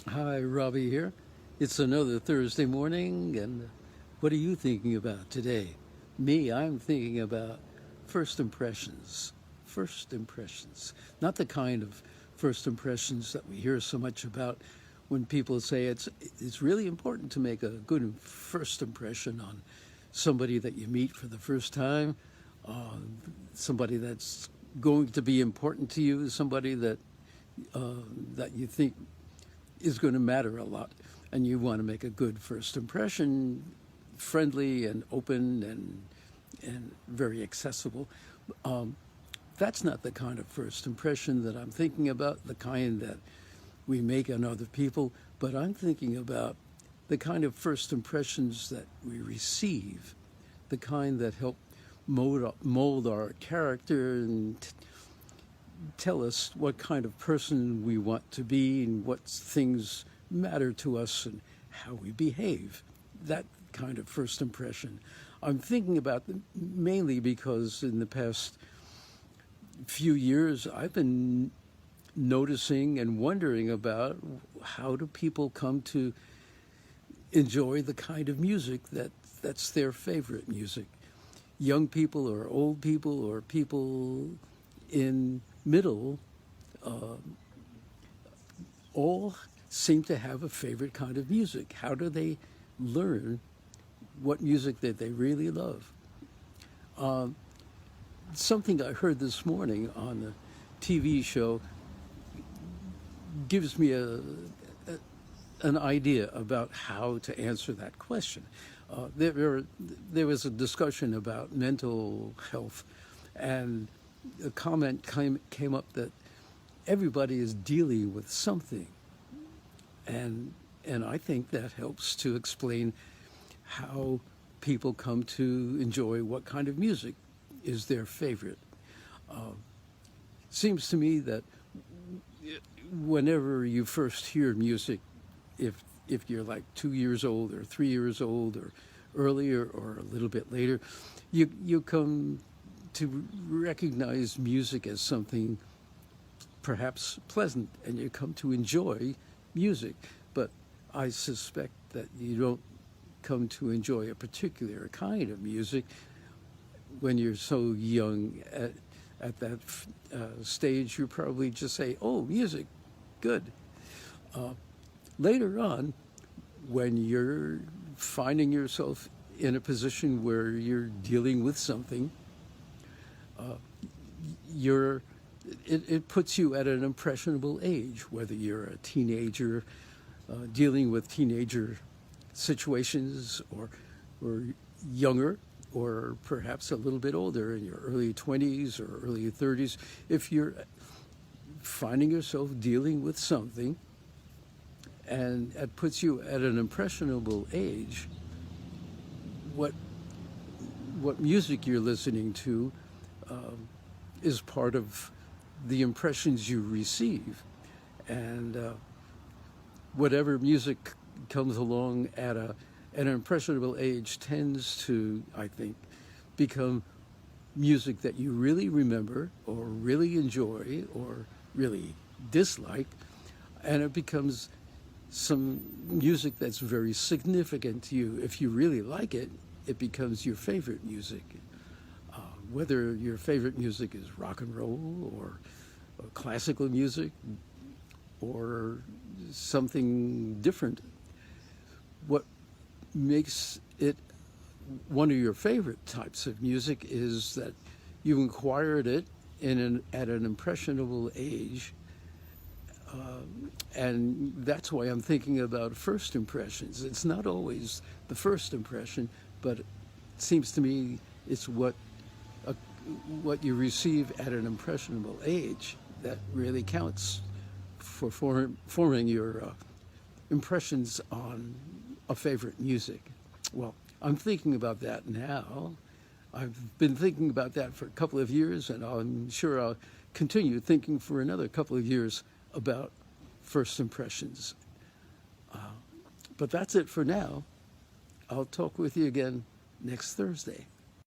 Hi, Robbie here. It's another Thursday morning, and what are you thinking about today? Me, I'm thinking about first impressions. First impressions. Not the kind of first impressions that we hear so much about when people say it's really important to make a good first impression on somebody that you meet for the first time, uh, somebody that's going to be important to you, somebody that you think is going to matter a lot, and you want to make a good first impression, friendly and open and very accessible. Um, that's not the kind of first impression that I'm thinking about, the kind that we make on other people, but I'm thinking about the kind of first impressions that we receive, the kind that help mold our character and tell us what kind of person we want to be and what things matter to us and how we behave. That kind of first impression. I'm thinking about them mainly because in the past few years I've been noticing and wondering about how do people come to enjoy the kind of music that's their favorite music. Young people or old people or people in middle uh, all seem to have a favorite kind of music. How do they learn what music that they really love? Um, Something I heard this morning on a TV show gives me an idea about how to answer that question. There was a discussion about mental health, and a comment came up that everybody is dealing with something, and I think that helps to explain how people come to enjoy what kind of music is their favorite. Uh, Seems to me that whenever you first hear music, if you're like 2 years old or 3 years old or earlier or a little bit later, you come to recognize music as something perhaps pleasant, and you come to enjoy music. But I suspect that you don't come to enjoy a particular kind of music when you're so young. At that stage, you probably just say, "Oh, music, good." Uh, Later on, when you're finding yourself in a position where you're dealing with something, uh, you're it puts you at an impressionable age, whether you're a teenager dealing with teenager situations, or younger, or perhaps a little bit older in your early 20s or early 30s. If you're finding yourself dealing with something and it puts you at an impressionable age, what what music you're listening to um, is part of the impressions you receive, and whatever music comes along at an impressionable age tends to, I think, become music that you really remember or really enjoy or really dislike, and it becomes some music that's very significant to you. If you really like it, it becomes your favorite music. Uh, Whether your favorite music is rock and roll or classical music or something different, what makes it one of your favorite types of music is that you acquired it at an impressionable age. And that's why I'm thinking about first impressions. It's not always the first impression, but it seems to me it's uh, what you receive at an impressionable age that really counts for forming your impressions on a favorite music. Well, I'm thinking about that now. I've been thinking about that for a couple of years, and I'm sure I'll continue thinking for another couple of years about first impressions. Uh, but that's it for now. I'll talk with you again next Thursday.